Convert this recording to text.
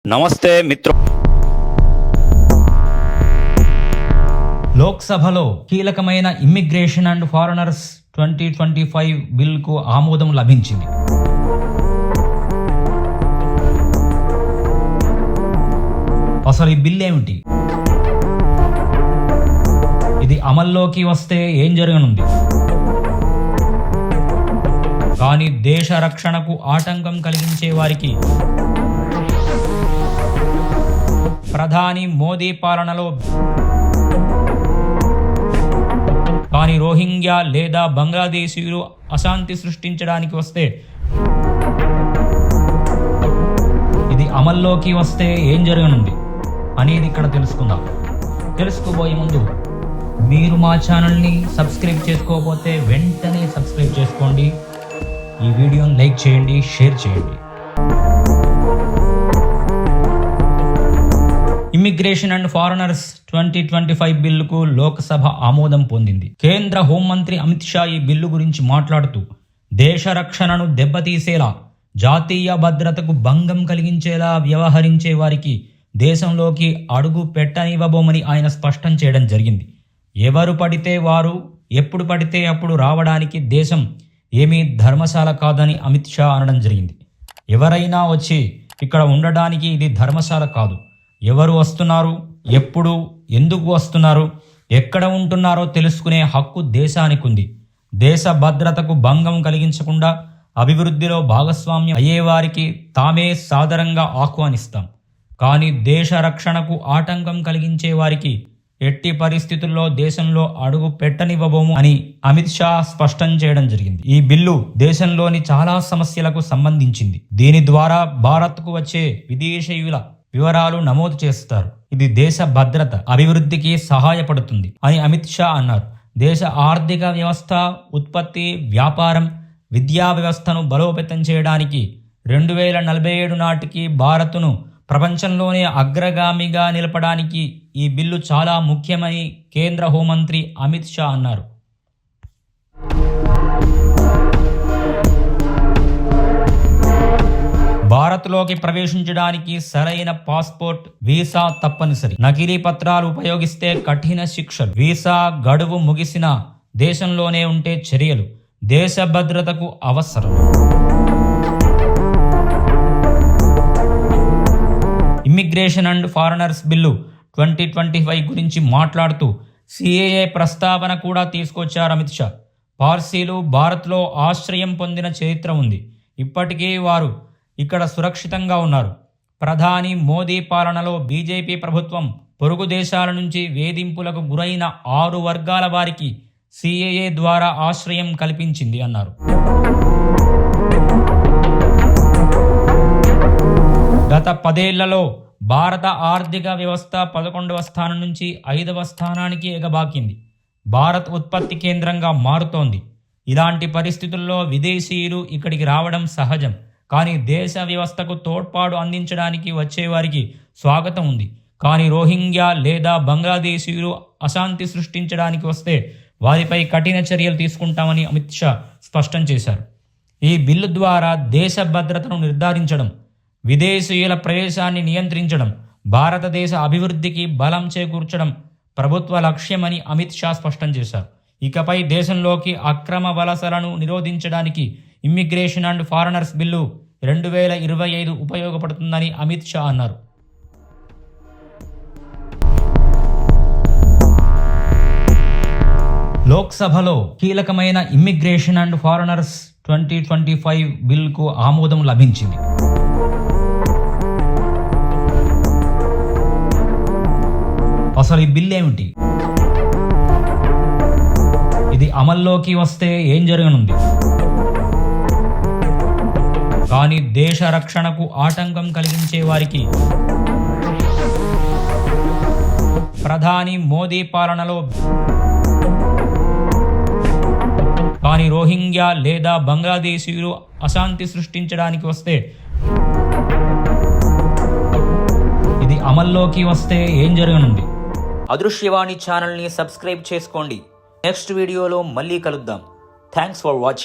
నమస్తే మిత్రు. లోక్సభలో కీలకమైన ఇమ్మిగ్రేషన్ అండ్ ఫారినర్స్ 2025 బిల్కు ఆమోదం లభించింది. అసలు ఈ బిల్ ఏమిటి? ఇది అమల్లోకి వస్తే ఏం జరగనుంది? కానీ దేశ రక్షణకు ఆటంకం కలిగించే వారికి ప్రధాని మోదీ పాలనలో కానీ రోహింగ్యా లేదా బంగ్లాదేశీయులు అశాంతి సృష్టించడానికి వస్తే ఇది అమల్లోకి వస్తే ఏం జరగనుంది అనేది ఇక్కడ తెలుసుకుందాం. తెలుసుకోబోయే ముందు మీరు మా ఛానల్ని సబ్స్క్రైబ్ చేసుకోకపోతే వెంటనే సబ్స్క్రైబ్ చేసుకోండి. ఈ వీడియోని లైక్ చేయండి, షేర్ చేయండి. ఇమ్మిగ్రేషన్ అండ్ ఫారినర్స్ 2025 బిల్లుకు లోక్సభ ఆమోదం పొందింది. కేంద్ర హోంమంత్రి అమిత్ షా ఈ బిల్లు గురించి మాట్లాడుతూ దేశ రక్షణను దెబ్బతీసేలా, జాతీయ భద్రతకు భంగం కలిగించేలా వ్యవహరించే వారికి దేశంలోకి అడుగు పెట్టనివ్వబోమని ఆయన స్పష్టం చేయడం జరిగింది. ఎవరు పడితే వారు ఎప్పుడు పడితే అప్పుడు రావడానికి దేశం ఏమీ ధర్మశాల కాదని అమిత్ షా అనడం జరిగింది. ఎవరైనా వచ్చి ఇక్కడ ఉండడానికి ఇది ధర్మశాల కాదు. ఎవరు వస్తున్నారు, ఎప్పుడు, ఎందుకు వస్తున్నారు, ఎక్కడ ఉంటున్నారో తెలుసుకునే హక్కు దేశానికి ఉంది. దేశ భద్రతకు భంగం కలిగించకుండా అభివృద్ధిలో భాగస్వామ్యం అయ్యేవారికి తామే సాదరంగా ఆహ్వానిస్తాం. కానీ దేశ రక్షణకు ఆటంకం కలిగించే వారికి ఎట్టి పరిస్థితుల్లో దేశంలో అడుగు పెట్టనివ్వబోము అని అమిత్ షా స్పష్టం చేయడం జరిగింది. ఈ బిల్లు దేశంలోని చాలా సమస్యలకు సంబంధించింది. దీని ద్వారా భారత్కు వచ్చే విదేశీయుల వివరాలు నమోదు చేస్తారు. ఇది దేశ భద్రత, అభివృద్ధికి సహాయపడుతుంది అని అమిత్ షా అన్నారు. దేశ ఆర్థిక వ్యవస్థ, ఉత్పత్తి, వ్యాపారం, విద్యా వ్యవస్థను బలోపేతం చేయడానికి 2047 నాటికి భారత్ను ప్రపంచంలోనే అగ్రగామిగా నిలపడానికి ఈ బిల్లు చాలా ముఖ్యమని కేంద్ర హోంమంత్రి అమిత్ షా అన్నారు. భారత్లోకి ప్రవేశించడానికి సరైన పాస్పోర్ట్, వీసా తప్పనిసరి. నకిలీ పత్రాలు ఉపయోగిస్తే కఠిన శిక్షలు. వీసా గడువు ముగిసిన దేశంలోనే ఉంటే చర్యలు. దేశ భద్రతకు అవసరం. ఇమ్మిగ్రేషన్ అండ్ ఫారినర్స్ బిల్లు 2025 గురించి మాట్లాడుతూ సిఏఏ ప్రస్తావన కూడా తీసుకొచ్చారు అమిత్ షా. పార్సీలు భారత్లో ఆశ్రయం పొందిన చరిత్ర ఉంది. ఇప్పటికీ వారు ఇక్కడ సురక్షితంగా ఉన్నారు. ప్రధాని మోదీ పాలనలో బీజేపీ ప్రభుత్వం పొరుగు దేశాల నుంచి వేధింపులకు గురైన 6 వర్గాల వారికి సిఏఏ ద్వారా ఆశ్రయం కల్పించింది అన్నారు. గత 10 ఏళ్లలో భారత ఆర్థిక వ్యవస్థ 11వ స్థానం నుంచి 5వ స్థానానికి ఎగబాకింది. భారత్ ఉత్పత్తి కేంద్రంగా మారుతోంది. ఇలాంటి పరిస్థితుల్లో విదేశీయులు ఇక్కడికి రావడం సహజం. కానీ దేశ వ్యవస్థకు తోడ్పాటు అందించడానికి వచ్చేవారికి స్వాగతం ఉంది. కానీ రోహింగ్యా లేదా బంగ్లాదేశీయులు అశాంతి సృష్టించడానికి వస్తే వారిపై కఠిన చర్యలు తీసుకుంటామని అమిత్ షా స్పష్టం చేశారు. ఈ బిల్లు ద్వారా దేశ భద్రతను నిర్ధారించడం, విదేశీయుల ప్రవేశాన్ని నియంత్రించడం, భారతదేశ అభివృద్ధికి బలం చేకూర్చడం ప్రభుత్వ లక్ష్యమని అమిత్ షా స్పష్టం చేశారు. ఇకపై దేశంలోకి అక్రమ వలసలను నిరోధించడానికి ఇమ్మిగ్రేషన్ అండ్ ఫారినర్స్ బిల్లు 2025 ఉపయోగపడుతుందని అమిత్ షా అన్నారు. లోక్సభలో కీలకమైన ఇమ్మిగ్రేషన్ అండ్ ఫారినర్స్ 2025 బిల్కు ఆమోదం లభించింది. అసలు ఈ బిల్ ఏమిటి? ఇది అమల్లోకి వస్తే ఏం జరగనుంది? కానీ దేశ రక్షణకు ఆటంకం కలిగించే వారికి ప్రధాని మోదీ పాలనలో కానీ రోహింగ్యా లేదా బంగ్లాదేశీయులు అశాంతి సృష్టించడానికి వస్తే ఇది అమల్లోకి వస్తే ఏం జరగనుంది? అదృశ్యవాణి ఛానల్ని సబ్స్క్రైబ్ చేసుకోండి. నెక్స్ట్ వీడియోలో మళ్ళీ కలుద్దాం. Thanks for watching.